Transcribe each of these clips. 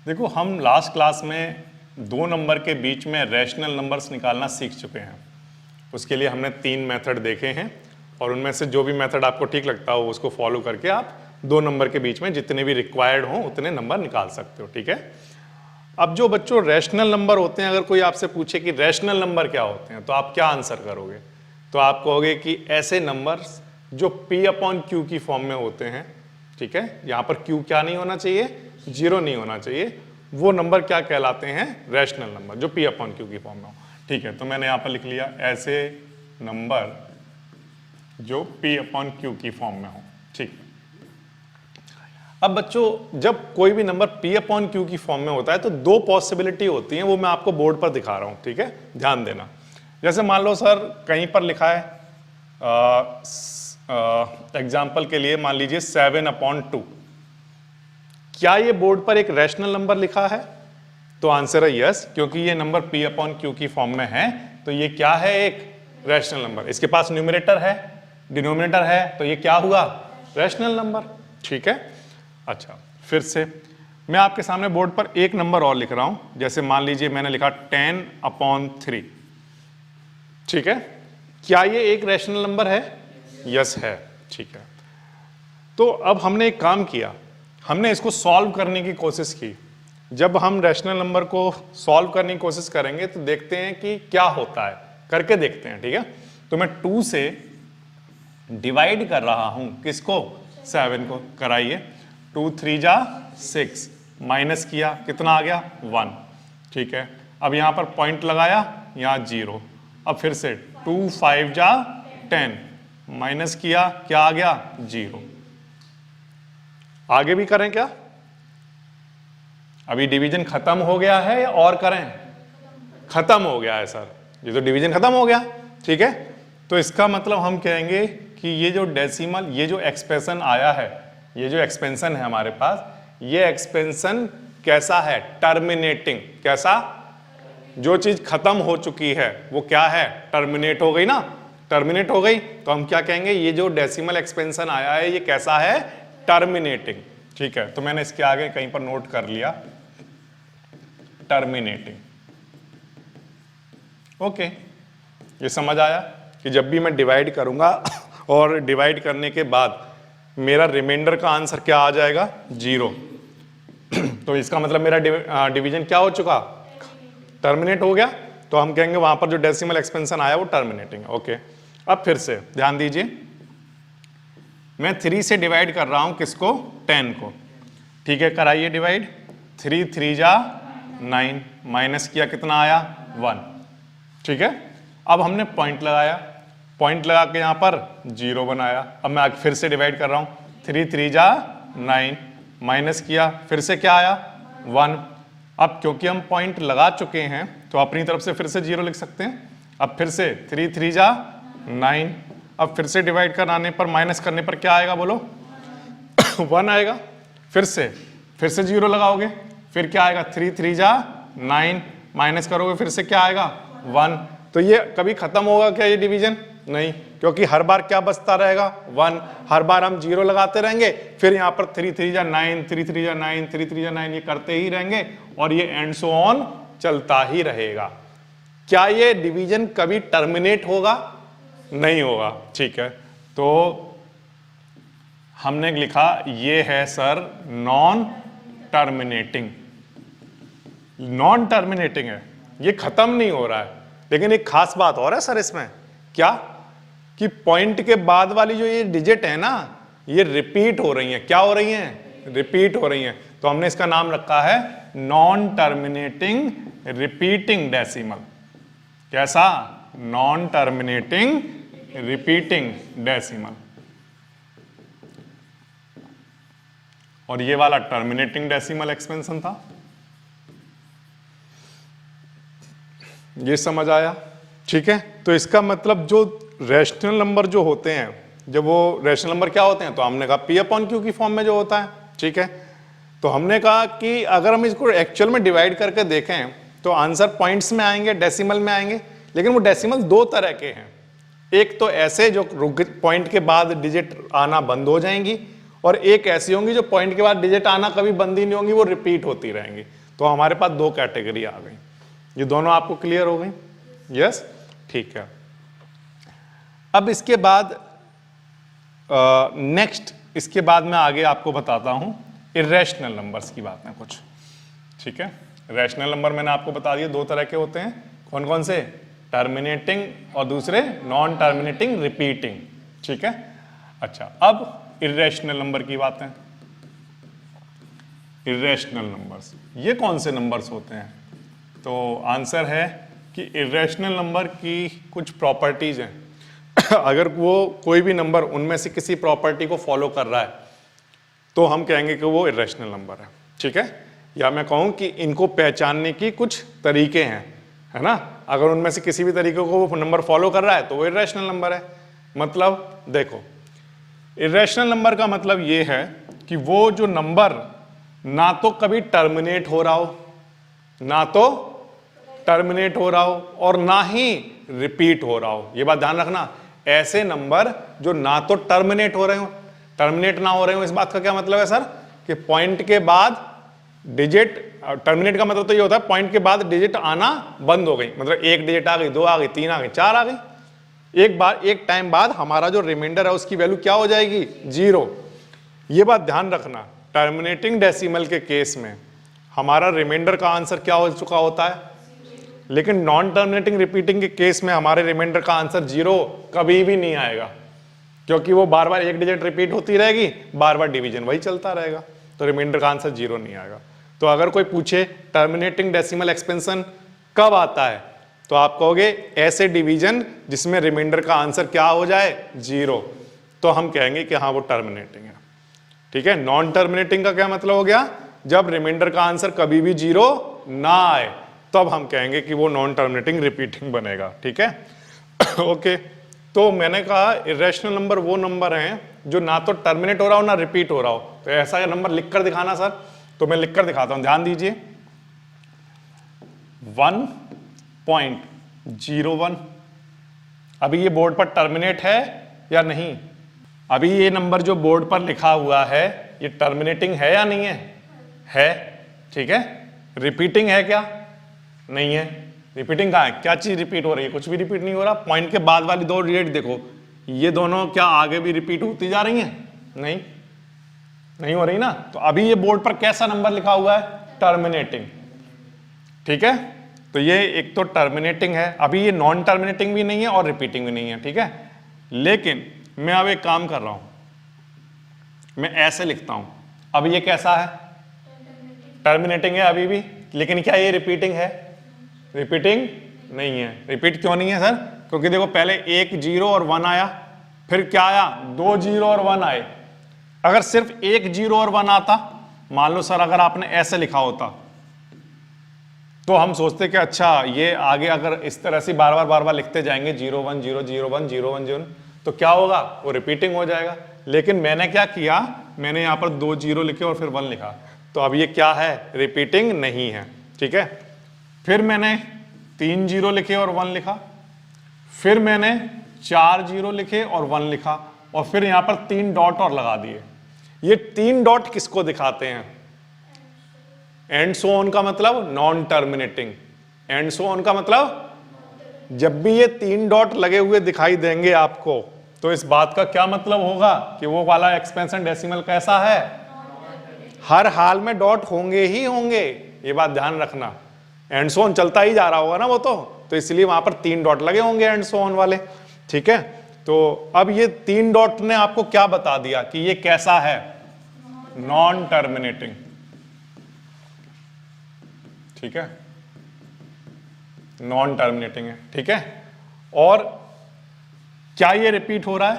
देखो हम last class में दो नंबर के बीच में रैशनल नंबर्स निकालना सीख चुके हैं। उसके लिए हमने 3 मेथड देखे हैं और उनमें से जो भी मेथड आपको ठीक लगता हो उसको फॉलो करके आप दो नंबर के बीच में जितने भी रिक्वायर्ड हों उतने नंबर निकाल सकते हो। ठीक है। अब जो बच्चों रैशनल नंबर होते हैं, अगर कोई आपसे पूछे कि रैशनल नंबर क्या होते हैं तो आप क्या आंसर करोगे? तो आप कहोगे कि ऐसे नंबर्स जो P/Q की फॉर्म में होते हैं। ठीक है। यहाँ पर Q क्या नहीं होना चाहिए? 0 नहीं होना चाहिए। वो नंबर क्या कहलाते हैं? रैशनल नंबर जो P/Q की फॉर्म में हो। ठीक है। तो मैंने यहाँ पर लिख लिया ऐसे नंबर जो P/Q की फॉर्म में हो। ठीक। अब बच्चों जब कोई भी नंबर P/Q की फॉर्म में होता है तो दो पॉसिबिलिटी होती हैं, वो मैं आपको बोर्ड पर दिखा रहा हूं। ठीक है। ध्यान देना। जैसे मान लो सर कहीं पर लिखा है एग्जाम्पल के लिए मान लीजिए 7/2। क्या ये बोर्ड पर एक रैशनल नंबर लिखा है? तो आंसर है यस, क्योंकि ये नंबर P/Q की फॉर्म में है तो ये क्या है? एक रैशनल नंबर। इसके पास न्यूमरेटर है, डिनोमिनेटर है, तो ये क्या हुआ? Rational number. ठीक है। अच्छा, फिर से मैं आपके सामने बोर्ड पर एक नंबर और लिख रहा हूं। जैसे मान लीजिए मैंने लिखा 10/3। ठीक है। क्या ये एक रैशनल नंबर है? यस है। ठीक है। तो अब हमने एक काम किया, हमने इसको सॉल्व करने की कोशिश की। जब हम रैशनल नंबर को सॉल्व करने की कोशिश करेंगे तो देखते हैं कि क्या होता है, करके देखते हैं। ठीक है। तो मैं 2 से डिवाइड कर रहा हूं, किसको? 7 को। कराइए। 2 3 जा 6, माइनस किया, कितना आ गया? 1। ठीक है। अब यहां पर पॉइंट लगाया, यहां 0। अब फिर से 2 5 जा 10, माइनस किया, क्या आ गया? 0। आगे भी करें क्या? अभी डिवीजन खत्म हो गया है या और करें? खत्म हो गया है सर, ये तो डिवीजन खत्म हो गया। ठीक है। तो इसका मतलब हम कहेंगे कि ये जो डेसिमल, ये जो एक्सप्रेशन आया है, ये जो एक्सपेंशन है हमारे पास, ये एक्सपेंशन कैसा है? टर्मिनेटिंग। कैसा? जो चीज खत्म हो चुकी है वो क्या है? टर्मिनेट हो गई ना। टर्मिनेट हो गई तो हम क्या कहेंगे? ये जो डेसिमल एक्सपेंशन आया है ये कैसा है? टर्मिनेटिंग। ठीक है। तो मैंने इसके आगे कहीं पर नोट कर लिया टर्मिनेटिंग। ओके। ये समझ आया कि जब भी मैं डिवाइड करूंगा और डिवाइड करने के बाद मेरा रिमाइंडर का आंसर क्या आ जाएगा? 0। तो इसका मतलब मेरा डिवीजन क्या हो चुका? टर्मिनेट हो गया। तो हम कहेंगे वहां पर जो डेसिमल एक्सपेंशन आया वो टर्मिनेटिंग है। ओके। अब फिर से ध्यान दीजिए, मैं 3 से डिवाइड कर रहा हूं, किसको? 10 को। ठीक है। कराइए डिवाइड। 3 3 जा 9, माइनस किया, कितना आया? 1। ठीक है। अब हमने पॉइंट लगाया, पॉइंट लगा के यहां पर 0 बनाया। अब मैं फिर से डिवाइड कर रहा हूं, 3 3 जा 9, माइनस किया, फिर से क्या आया? 1। अब क्योंकि हम पॉइंट लगा चुके हैं तो अपनी तरफ से फिर से 0 लिख सकते हैं। अब फिर से 3 3 जा 9। अब फिर से डिवाइड कराने पर, माइनस करने पर क्या आएगा बोलो? 1 आएगा। फिर से 0 लगाओगे, फिर क्या आएगा? 3 3 जा 9, माइनस करोगे, फिर से क्या आएगा? 1। तो ये कभी खत्म होगा क्या ये डिवीजन? नहीं, क्योंकि हर बार क्या बचता रहेगा? 1। हर बार हम 0 लगाते रहेंगे, फिर यहाँ पर 3 3 जा 9, 3 3 जा 9, 3 3 जा 9, ये करते ही रहेंगे और ये एंड सो ऑन चलता ही रहेगा। क्या ये डिवीजन कभी टर्मिनेट होगा? नहीं होगा। ठीक है। तो हमने लिखा ये है sir non terminating. Non terminating है, ये खत्म नहीं हो रहा है। लेकिन एक खास बात और है सर इसमें, क्या? कि पॉइंट के बाद वाली जो ये डिजिट है ना, ये रिपीट हो रही है। क्या हो रही है? रिपीट हो रही है। तो हमने इसका नाम रखा है नॉन टर्मिनेटिंग रिपीटिंग डेसिमल। कैसा? Non terminating repeating decimal. और ये वाला टर्मिनेटिंग डेसिमल एक्सपेंशन था। ये समझ आया? ठीक है। तो इसका मतलब जो रैशनल नंबर जो होते हैं, जब वो रैशनल नंबर क्या होते हैं, तो हमने कहा P/Q की फॉर्म में जो होता है। ठीक है। तो हमने कहा कि अगर हम इसको एक्चुअल में डिवाइड करके देखें तो आंसर पॉइंट्स में आएंगे, डेसिमल में आएंगे। लेकिन वो डेसिमल दो तरह के हैं। एक तो ऐसे जो पॉइंट के बाद डिजिट आना बंद हो जाएंगी, और एक ऐसी होंगी जो पॉइंट के बाद डिजिट आना कभी बंद ही नहीं होंगी, वो रिपीट होती रहेंगी। तो हमारे पास दो कैटेगरी आ गई। ये दोनों आपको क्लियर हो गई? यस, ठीक है। अब इसके बाद नेक्स्ट, इसके बाद मैं आगे आपको बताता हूं इरेशनल नंबर्स की बात है कुछ, ठीक है। रैशनल नंबर मैंने आपको बता दिया दो तरह के होते हैं, कौन कौन से? टर्मिनेटिंग और दूसरे नॉन टर्मिनेटिंग रिपीटिंग, ठीक है। अच्छा, अब इरेशनल नंबर की बात है। इरेशनल नंबर्स, ये कौन से नंबर्स होते हैं? तो आंसर है कि इरेशनल नंबर की कुछ प्रॉपर्टीज हैं अगर वो कोई भी नंबर उनमें से किसी प्रॉपर्टी को फॉलो कर रहा है तो हम कहेंगे कि वो इरेशनल नंबर है, ठीक है। या मैं कहूं कि इनको पहचानने की कुछ तरीके हैं, है ना। अगर उनमें से किसी भी तरीके को वो नंबर फॉलो कर रहा है तो वो इरेशनल नंबर है। मतलब देखो, इरेशनल नंबर का मतलब ये है कि वो जो नंबर ना तो कभी टर्मिनेट हो रहा हो, ना तो टर्मिनेट हो रहा हो और ना ही रिपीट हो रहा हो। ये बात ध्यान रखना, ऐसे नंबर जो ना तो टर्मिनेट हो रहे हो, टर्मिनेट ना हो रहे हो, इस बात का क्या मतलब है सर? कि पॉइंट के बाद डिजिट, टर्मिनेट का मतलब तो ये होता है पॉइंट के बाद डिजिट आना बंद हो गई, मतलब एक डिजिट आ गई, दो आ गई, तीन आ गई, चार आ गई, एक टाइम बाद हमारा जो रिमाइंडर है उसकी वैल्यू क्या हो जाएगी? 0। ये बात ध्यान रखना, टर्मिनेटिंग डेसिमल के केस में हमारा रिमाइंडर का आंसर क्या हो चुका होता है, लेकिन नॉन टर्मिनेटिंग रिपीटिंग के केस में हमारे रिमाइंडर का आंसर 0 कभी भी नहीं आएगा, क्योंकि वो बार बार एक डिजिट रिपीट होती रहेगी, बार बार डिवीजन वही चलता रहेगा, तो रिमाइंडर का आंसर 0 नहीं आएगा। तो अगर कोई पूछे टर्मिनेटिंग डेसिमल एक्सपेंशन कब आता है, तो आप कहोगे ऐसे डिवीजन जिसमें रिमाइंडर का आंसर क्या हो जाए? 0, तो हम कहेंगे कि हाँ वो टर्मिनेटिंग है, ठीक है। नॉन टर्मिनेटिंग का क्या मतलब हो गया? जब रिमाइंडर का आंसर कभी भी 0 ना आए तब हम कहेंगे कि वो नॉन टर्मिनेटिंग रिपीटिंग बनेगा, ठीक है। ओके, तो मैंने कहा इरेशनल नंबर वो नंबर हैं जो ना तो टर्मिनेट हो रहा हो ना रिपीट हो रहा हो। तो ऐसा नंबर लिखकर दिखाना सर, तो मैं लिखकर दिखाता हूं, ध्यान दीजिए। 1.01, अभी ये बोर्ड पर टर्मिनेट है या नहीं? अभी ये नंबर जो बोर्ड पर लिखा हुआ है ये टर्मिनेटिंग है या नहीं है? है, ठीक है। रिपीटिंग है क्या? नहीं है। रिपीटिंग कहाँ है? क्या चीज रिपीट हो रही है? कुछ भी रिपीट नहीं हो रहा। पॉइंट के बाद वाली दो डिजिट देखो, ये दोनों क्या आगे भी रिपीट होती जा रही हैं? नहीं हो रही ना। तो अभी ये बोर्ड पर कैसा नंबर लिखा हुआ है? टर्मिनेटिंग, ठीक है। तो ये एक तो टर्मिनेटिंग है, अभी ये नॉन टर्मिनेटिंग भी नहीं है और रिपीटिंग भी नहीं है, ठीक है। लेकिन मैं अब एक काम कर रहा हूं, मैं ऐसे लिखता हूं, अब ये कैसा है? टर्मिनेटिंग है अभी भी, लेकिन क्या ये रिपीटिंग है? रिपीटिंग नहीं है। रिपीट क्यों नहीं है सर? क्योंकि देखो पहले 1 0 और 1 आया, फिर क्या आया? 2 0 और 1 आए। अगर सिर्फ 1 0 और 1 आता, मान लो सर अगर आपने ऐसे लिखा होता तो हम सोचते कि अच्छा ये आगे अगर इस तरह से बार बार लिखते जाएंगे 0 1 0 0 1 0 1 0 तो क्या होगा? वो रिपीटिंग हो जाएगा। लेकिन मैंने क्या किया, मैंने यहां पर 2 0 लिखे और फिर 1 लिखा, तो अब ये क्या है? रिपीटिंग नहीं है, ठीक है। फिर मैंने 3 0 लिखे और 1 लिखा, फिर मैंने 4 0 लिखे और 1 लिखा, और फिर यहां पर 3 डॉट और लगा दिए। ये 3 डॉट किसको दिखाते हैं? एंड सो ऑन का मतलब non terminating. And so on का मतलब जब भी ये 3 डॉट लगे हुए दिखाई देंगे आपको, तो इस बात का क्या मतलब होगा कि वो वाला एक्सपेंशन डेसिमल कैसा है? हर हाल में डॉट होंगे ही होंगे, ये बात ध्यान रखना। एंड सो ऑन चलता ही जा रहा होगा ना वो, तो इसलिए वहां पर 3 डॉट लगे होंगे एंड सो ऑन वाले, ठीक है। तो अब ये 3 डॉट ने आपको क्या बता दिया कि ये कैसा है? नॉन टर्मिनेटिंग, ठीक है, नॉन टर्मिनेटिंग है, ठीक है। और क्या ये रिपीट हो रहा है?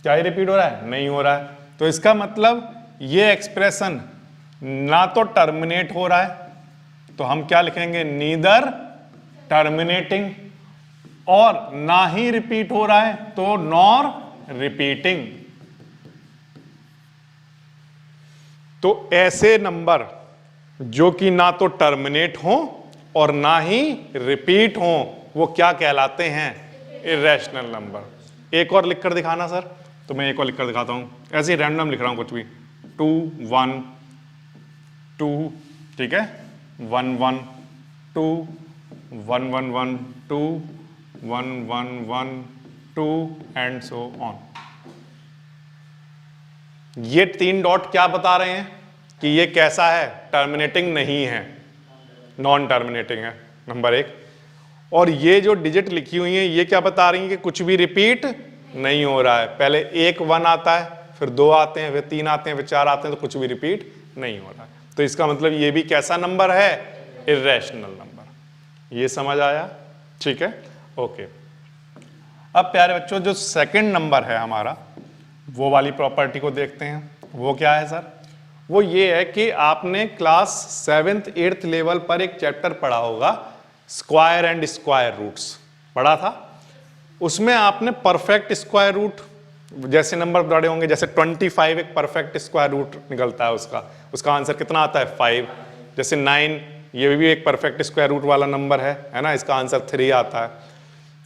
क्या ये रिपीट हो रहा है? नहीं हो रहा है। तो इसका मतलब ये एक्सप्रेशन ना तो टर्मिनेट हो रहा है, तो हम क्या लिखेंगे? नीदर टर्मिनेटिंग, और ना ही रिपीट हो रहा है तो नॉर रिपीटिंग। तो ऐसे नंबर जो कि ना तो टर्मिनेट हो और ना ही रिपीट हो, वो क्या कहलाते हैं? Irrational number. एक और लिखकर दिखाना सर, तो मैं एक और लिखकर दिखाता हूं, ऐसे ही रैंडम लिख रहा हूं कुछ भी, 2 1 2, ठीक है, 1 1 2 1 1 1 2 1 1 1 2 एंड सो ऑन। ये 3 डॉट क्या बता रहे हैं कि ये कैसा है, टर्मिनेटिंग नहीं है, नॉन टर्मिनेटिंग है, नंबर 1। और ये जो डिजिट लिखी हुई है ये क्या बता रही है कि कुछ भी रिपीट नहीं हो रहा है। पहले 1 1 आता है, फिर 2 आते हैं, फिर 3 आते हैं, फिर 4 आते हैं, तो कुछ भी रिपीट नहीं हो रहा है। तो इसका मतलब ये भी कैसा नंबर है, इर्रेशनल नंबर। ये समझ आया, ठीक है, ओके। अब प्यारे बच्चों जो सेकंड नंबर है हमारा, वो वाली प्रॉपर्टी को देखते हैं। वो क्या है सर? वो ये है कि आपने क्लास 7th 8th लेवल पर एक चैप्टर पढ़ा होगा, स्क्वायर एंड स्क्वायर रूट्स पढ़ा था। उसमें आपने परफेक्ट स्क्वायर रूट जैसे नंबर पढ़े होंगे, जैसे 25 एक परफेक्ट स्क्वायर रूट निकलता है, उसका आंसर कितना आता है, 5। जैसे 9 ये भी एक परफेक्ट स्क्वायर रूट वाला नंबर है ना, इसका आंसर 3 आता है।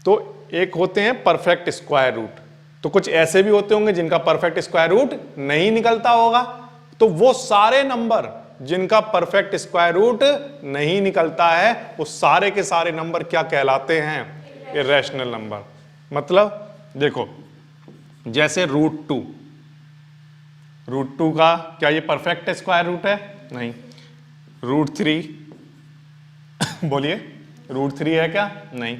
तो एक होते हैं परफेक्ट स्क्वायर रूट, तो कुछ ऐसे भी होते होंगे जिनका परफेक्ट स्क्वायर रूट नहीं निकलता होगा। तो वो सारे नंबर जिनका परफेक्ट स्क्वायर रूट नहीं निकलता है, वो सारे के सारे नंबर क्या कहलाते हैं, इर्रेशनल नंबर। मतलब देखो जैसे √2 का क्या ये परफेक्ट स्क्वायर रूट है, नहीं। √3 बोलिए, √3 है क्या, नहीं।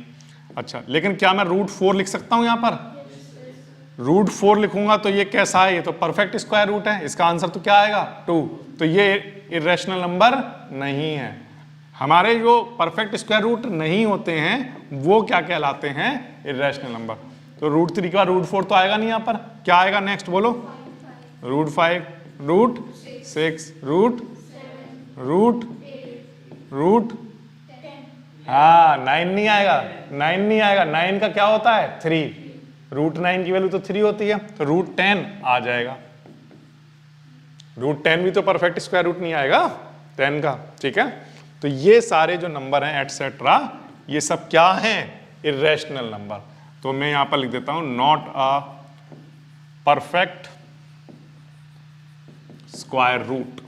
अच्छा, लेकिन क्या मैं √4 लिख सकता हूं यहां पर? √4 लिखूंगा तो ये कैसा है, ये तो परफेक्ट स्क्वायर रूट है, इसका आंसर तो क्या आएगा, 2। तो ये इर्रेशनल नंबर नहीं है। हमारे जो परफेक्ट स्क्वायर रूट नहीं होते हैं वो क्या कहलाते हैं, इर्रेशनल नंबर। तो √3 का √4 तो आएगा नहीं यहाँ पर, क्या आएगा नेक्स्ट बोलो, √5 √6 √8 हाँ 9 नहीं आएगा, 9 नहीं आएगा। 9 का क्या होता है, 3। √9 की वैल्यू तो 3 होती है, तो √10 आ जाएगा। √10 भी तो परफेक्ट स्क्वायर रूट नहीं आएगा 10 का, ठीक है। तो ये सारे जो नंबर हैं एटसेट्रा, ये सब क्या हैं, इर्रेशनल नंबर। तो मैं यहां पर लिख देता हूं not a perfect square root.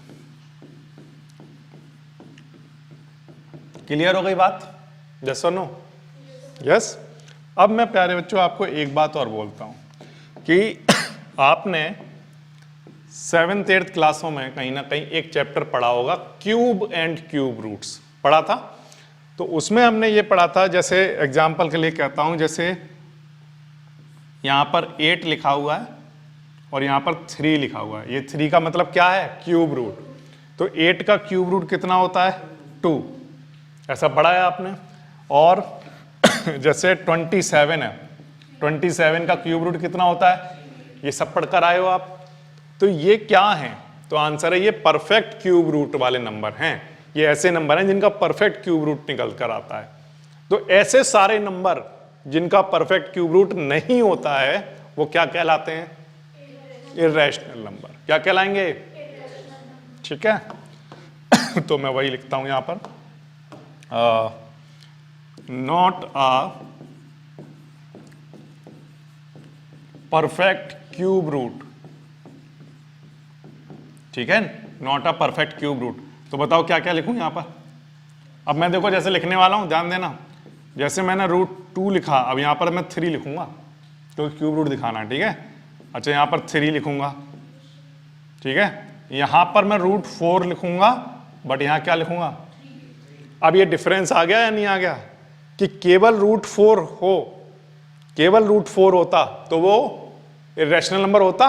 Clear हो गई बात, यस और नो? यस। अब मैं प्यारे बच्चों आपको एक बात और बोलता हूं कि आपने 7th 8th क्लासों में कहीं ना कहीं एक चैप्टर पढ़ा होगा, क्यूब एंड क्यूब रूट्स पढ़ा था। तो उसमें हमने ये पढ़ा था, जैसे एग्जाम्पल के लिए कहता हूं, जैसे यहां पर 8 लिखा हुआ है और यहां पर 3 लिखा हुआ है। ये 3 का मतलब क्या है, क्यूब रूट। तो 8 का क्यूब रूट कितना होता है, 2, ऐसा पढ़ा है आपने। और जैसे 27 है, 27 का क्यूब रूट कितना होता है, ये सब पढ़कर आए हो आप। तो ये क्या है, तो आंसर है ये परफेक्ट क्यूब रूट वाले नंबर हैं। ये ऐसे नंबर हैं जिनका परफेक्ट क्यूब रूट निकल कर आता है। तो ऐसे सारे नंबर जिनका परफेक्ट क्यूब रूट नहीं होता है वो क्या कहलाते हैं, इर्रेशनल नंबर। क्या कहलाएंगे, ठीक है। तो मैं वही लिखता हूं यहां पर, not a perfect cube root, ठीक है, not a perfect cube root. तो बताओ क्या क्या लिखूं यहां पर। अब मैं देखो जैसे लिखने वाला हूं, ध्यान देना। जैसे मैंने √2 लिखा, अब यहां पर मैं 3 लिखूंगा क्योंकि क्यूब रूट दिखाना है, ठीक है। अच्छा, यहां पर 3 लिखूंगा, ठीक है। यहां पर मैं √4 लिखूंगा, बट यहां क्या लिखूंगा। अब ये डिफरेंस आ गया या नहीं आ गया, कि केवल √4 हो, केवल √4 होता तो वो इर्रेशनल नंबर होता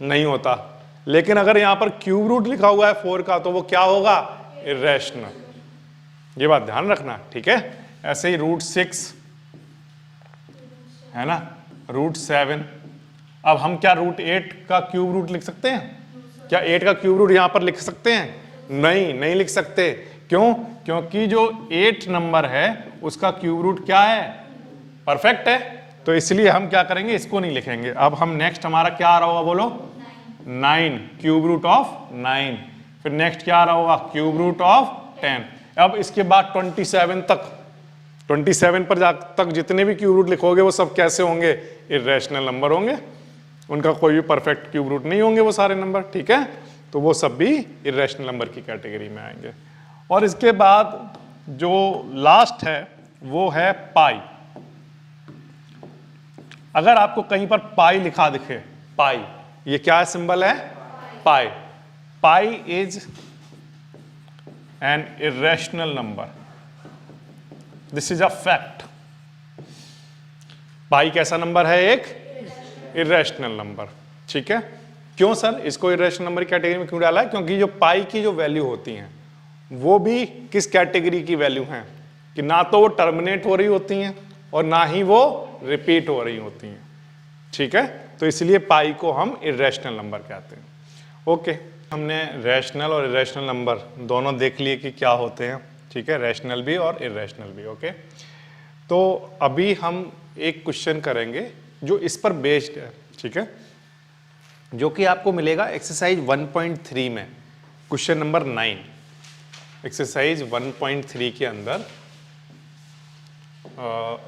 नहीं होता। लेकिन अगर यहां पर क्यूब रूट लिखा हुआ है 4 का, तो वो क्या होगा, इर्रेशनल। ये बात ध्यान रखना, ठीक है। ऐसे ही √6 है ना, √7। अब हम क्या √8 का क्यूब रूट लिख सकते हैं, क्या 8 का क्यूब रूट यहां पर लिख सकते हैं, नहीं लिख सकते। क्यों, क्योंकि जो 8 नंबर है उसका क्यूब रूट क्या है, परफेक्ट है। तो इसलिए हम क्या करेंगे, इसको नहीं लिखेंगे। अब हम नेक्स्ट हमारा क्या आ रहा होगा, बोलो 9, क्यूब रूट ऑफ 9। फिर नेक्स्ट क्या आ रहा होगा, क्यूब रूट ऑफ 10। अब इसके बाद 27 तक, 27 पर तक जितने भी क्यूब रूट लिखोगे वो सब कैसे होंगे, इर्रेशनल नंबर होंगे। उनका कोई भी परफेक्ट क्यूब रूट नहीं होंगे वो सारे नंबर, ठीक है। तो वो सब भी इर्रेशनल नंबर की कैटेगरी में आएंगे। और इसके बाद जो लास्ट है वो है पाई। अगर आपको कहीं पर पाई लिखा दिखे, पाई, ये क्या सिंबल है? Pi. Pi is an irrational number, this is a fact. Pi कैसा नंबर है? एक इर्रेशनल नंबर। ठीक है, क्यों सर इसको इर्रेशनल नंबर की कैटेगरी में क्यों डाला है? क्योंकि जो पाई की जो वैल्यू होती हैं वो भी किस कैटेगरी की वैल्यू हैं कि ना तो वो टर्मिनेट हो रही होती हैं और ना ही वो रिपीट हो रही होती हैं। ठीक है, तो इसलिए पाई को हम इर्रेशनल नंबर कहते हैं। ओके, हमने रैशनल और इर्रेशनल नंबर दोनों देख लिए कि क्या होते हैं। ठीक है, रैशनल भी और इर्रेशनल भी। ओके, तो अभी हम एक क्वेश्चन करेंगे जो इस पर बेस्ड है। ठीक है, जो कि आपको मिलेगा एक्सरसाइज 1.3 में, क्वेश्चन नंबर 9। एक्सरसाइज 1.3 के अंदर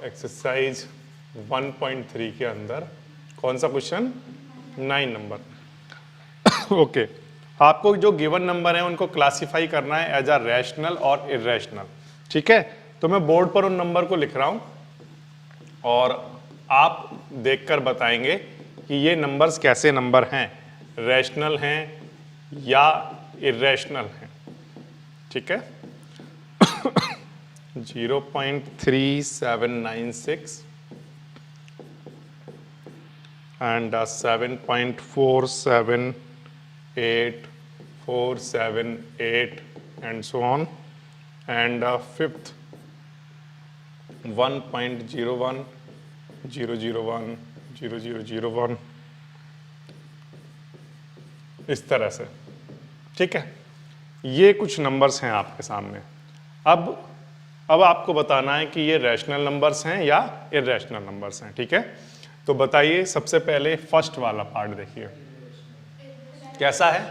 एक्सरसाइज 1.3 के अंदर कौन सा क्वेश्चन? 9 नंबर। ओके, आपको जो गिवन नंबर है उनको क्लासिफाई करना है एज अ रैशनल और इर्रेशनल। ठीक है, तो मैं बोर्ड पर उन नंबर को लिख रहा हूं और आप देखकर बताएंगे कि ये नंबर्स कैसे नंबर हैं, रैशनल हैं या इर्रेशनल हैं। ठीक है, 0.3796 and 7.478478 and so on, and fifth 1.01 001 0001 इस तरह से। ठीक है, ये कुछ नंबर्स हैं आपके सामने। अब आपको बताना है कि ये रैशनल नंबर्स हैं या इर्रेशनल नंबर्स हैं। ठीक है, तो बताइए, सबसे पहले फर्स्ट वाला पार्ट देखिए कैसा है?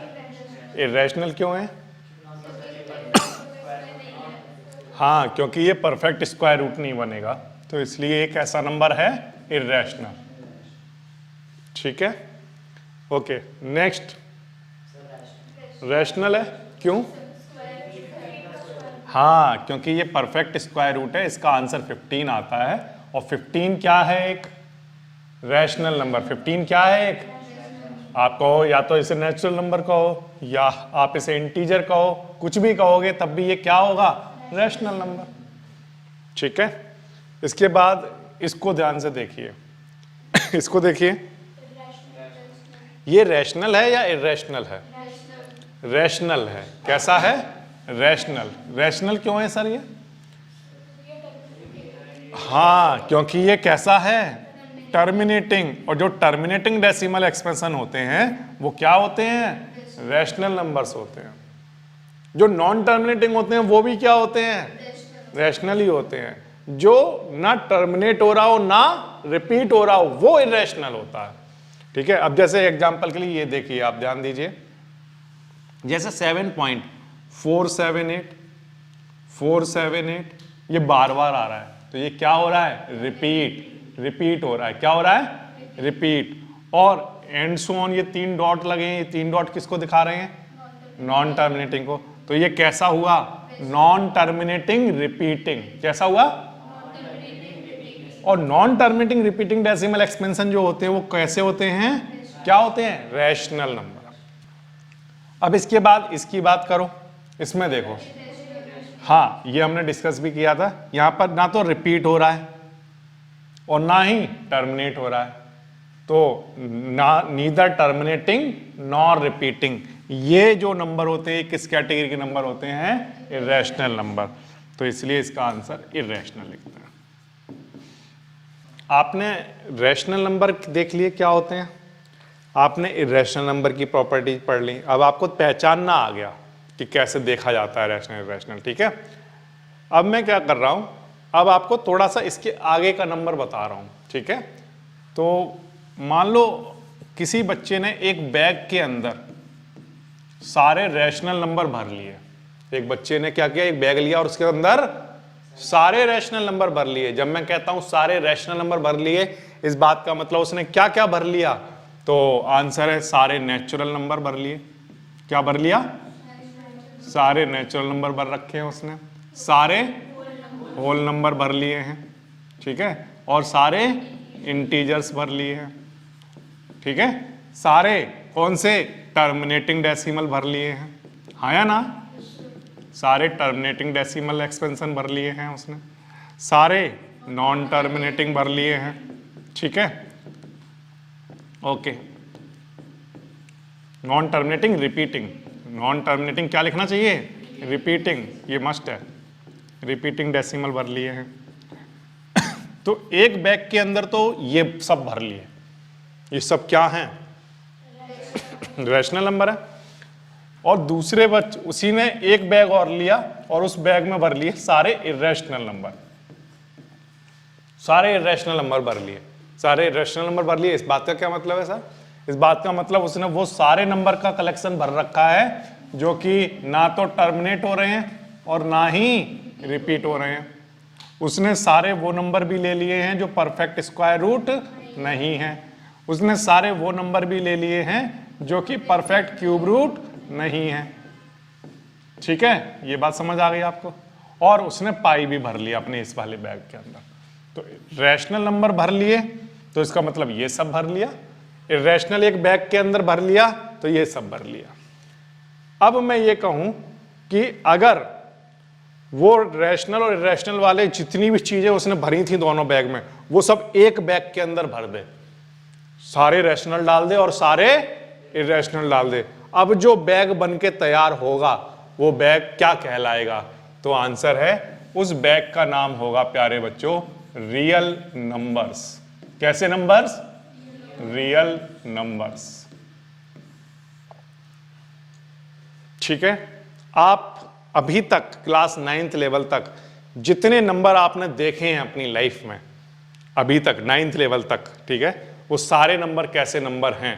इर्रेशनल क्यों है? हाँ, क्योंकि ये परफेक्ट स्क्वायर रूट नहीं बनेगा, तो इसलिए एक ऐसा नंबर है इर्रेशनल। ठीक है, ओके, नेक्स्ट रैशनल है। क्यों? हाँ, क्योंकि ये परफेक्ट स्क्वायर रूट है, इसका आंसर 15 आता है। और 15 क्या है? एक रैशनल नंबर। 15 क्या है? एक, आप कहो या तो इसे नेचुरल नंबर कहो या आप इसे इंटीजर कहो, कुछ भी कहोगे तब भी ये क्या होगा? Rational number. ठीक है, इसके बाद इसको ध्यान से देखिए। इसको देखिए, ये रैशनल है या इर्रेशनल है? रैशनल है। कैसा है? रैशनल। रैशनल क्यों है सर ये? हाँ, क्योंकि ये कैसा है? टर्मिनेटिंग। और जो टर्मिनेटिंग डेसिमल एक्सपेंशन होते हैं वो क्या होते हैं? रैशनल नंबर्स होते हैं। जो नॉन टर्मिनेटिंग होते हैं वो भी क्या होते हैं? रैशनल ही होते हैं। जो ना टर्मिनेट हो रहा हो ना रिपीट हो रहा हो वो इर्रेशनल होता है। ठीक है, अब जैसे एग्जांपल के लिए ये देखिए, आप ध्यान दीजिए, जैसे 7.478 ये बार बार आ रहा है, तो ये क्या हो रहा है? रिपीट हो रहा है। क्या हो रहा है? रिपीट। और एंड सो ऑन, ये 3 डॉट लगे हैं, ये 3 डॉट किसको दिखा रहे हैं? नॉन टर्मिनेटिंग को। तो ये कैसा हुआ? Non terminating repeating. कैसा हुआ? और non terminating repeating decimal expansion जो होते हैं वो कैसे होते हैं? क्या होते हैं? Rational number. अब इसके बाद इसकी बात करो, इसमें देखो, हाँ, ये हमने डिस्कस भी किया था, यहां पर ना तो रिपीट हो रहा है और ना ही टर्मिनेट हो रहा है, तो नीदर टर्मिनेटिंग नॉर रिपीटिंग। ये जो नंबर होते हैं किस कैटेगरी के नंबर होते हैं? Irrational number. तो इसलिए इसका आंसर इर्रेशनल लिखते हैं। आपने रैशनल नंबर देख लिए क्या होते हैं, आपने इर्रेशनल नंबर की प्रॉपर्टीज पढ़ ली, अब आपको पहचानना आ गया कि कैसे देखा जाता है रैशनल इर्रेशनल। ठीक है, अब मैं क्या कर रहा हूं, अब आपको थोड़ा सा इसके आगे का नंबर बता रहा हूं। ठीक है, तो मान लो किसी बच्चे ने एक बैग के अंदर सारे रैशनल नंबर भर लिए। एक बच्चे ने क्या किया, एक बैग लिया और उसके अंदर सारे रैशनल नंबर भर लिए। जब मैं कहता हूं सारे रैशनल नंबर भर लिए, इस बात का मतलब उसने क्या क्या भर लिया? तो आंसर है सारे नेचुरल नंबर भर लिए, क्या भर लिया? सारे नेचुरल नंबर भर रखे हैं उसने, सारे होल नंबर भर लिए हैं, ठीक है, और सारे इंटीजर्स भर लिए हैं, ठीक है, सारे कौन से टर्मिनेटिंग डेसिमल भर लिए हैं, हाँ या ना? सारे टर्मिनेटिंग डेसिमल एक्सपेंशन भर लिए हैं उसने, सारे नॉन टर्मिनेटिंग भर लिए हैं, ठीक है, okay. Non terminating repeating, non terminating क्या लिखना चाहिए? रिपीटिंग, ये मस्ट है, रिपीटिंग डेसिमल भर लिए हैं। तो एक बैग के अंदर तो ये सब भर लिए, ये सब क्या हैं? रैशनल नंबर है। और दूसरे उसी ने एक बैग और लिया और उस बैग में भर लिए सारे इर्रेशनल नंबर, सारे इर्रेशनल नंबर भर लिए, सारे इर्रेशनल नंबर भर लिए। इस बात का क्या मतलब है सर? इस बात का मतलब उसने वो सारे नंबर का कलेक्शन भर रखा है जो कि ना तो टर्मिनेट हो रहे हैं और ना ही रिपीट हो रहे हैं। उसने सारे वो नंबर भी ले लिए हैं जो परफेक्ट स्क्वायर रूट नहीं है, उसने सारे वो नंबर भी ले लिए हैं जो कि परफेक्ट क्यूब रूट नहीं है, ठीक है, ये बात समझ आ गई आपको। और उसने पाई भी भर लिया अपने इस वाले बैग के अंदर। तो रैशनल नंबर भर लिए तो इसका मतलब ये सब भर लिया, इर्रेशनल एक बैग के अंदर भर लिया तो ये सब भर लिया। अब मैं ये कहूं कि अगर वो रैशनल और इर्रेशनल वाले जितनी भी चीजें उसने भरी थी दोनों बैग में, वो सब एक बैग के अंदर भर दे, सारे रैशनल डाल दे और सारे इर्रेशनल डाल दे, अब जो बैग बन के तैयार होगा वो बैग क्या कहलाएगा? तो आंसर है उस बैग का नाम होगा प्यारे बच्चों रियल नंबर्स। कैसे नंबर्स? रियल नंबर्स, ठीक है। आप अभी तक क्लास 9th लेवल तक जितने नंबर आपने देखे हैं अपनी लाइफ में अभी तक 9th लेवल तक, ठीक है, वो सारे नंबर कैसे नंबर हैं?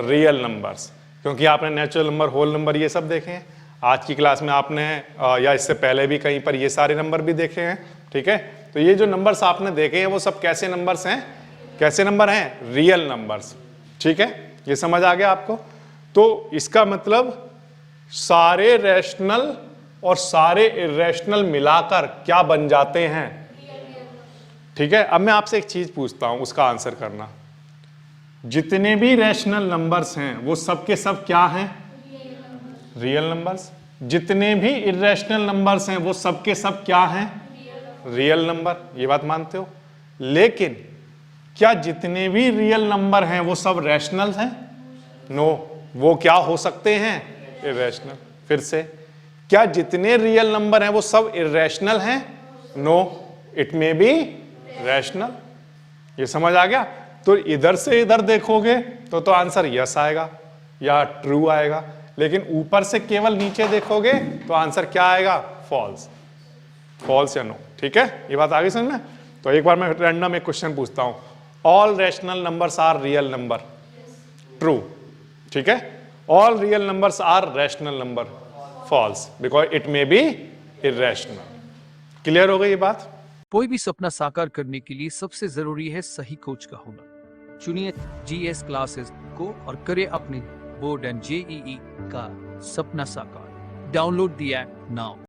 Real numbers. क्योंकि आपने नेचुरल नंबर, होल नंबर ये सब देखे हैं, आज की क्लास में आपने या इससे पहले भी कहीं पर ये सारे नंबर भी देखे हैं, ठीक है। तो ये जो नंबर्स आपने देखे हैं वो सब कैसे नंबर्स हैं? कैसे नंबर हैं? रियल नंबर्स, ठीक है, ये समझ आ गया आपको। तो इसका मतलब सारे रैशनल और सारे इर्रेशनल मिलाकर क्या बन जाते हैं? ठीक है। अब मैं आपसे एक चीज पूछता हूं, उसका आंसर करना। जितने भी रैशनल नंबर्स हैं वो सब के सब क्या हैं? Real numbers. जितने भी इर्रेशनल नंबर्स हैं वो सब के सब क्या हैं? Real number. ये बात मानते हो? लेकिन क्या जितने भी रियल नंबर हैं वो सब रैशनल हैं? नो, वो क्या हो सकते हैं? इर्रेशनल। फिर से, क्या जितने रियल नंबर हैं वो सब इर्रेशनल हैं? No, it may be rational. ये समझ आ गया? तो इधर से इधर देखोगे तो आंसर यस आएगा या ट्रू आएगा, लेकिन ऊपर से केवल नीचे देखोगे तो आंसर क्या आएगा? फॉल्स। फॉल्स या नो, ठीक है, ये बात आगे समझ में। तो एक बार मैं रैंडम एक क्वेश्चन पूछता हूं, all rational numbers are real number? True, ठीक है। All real numbers are rational number? False, because it may be irrational. Clear हो गई ये बात? कोई भी सपना साकार करने के लिए सबसे जरूरी है सही कोच का होना। चुनिए जीएस क्लासेस को और करें अपने बोर्ड एंड जेईई का सपना साकार। Download the app now.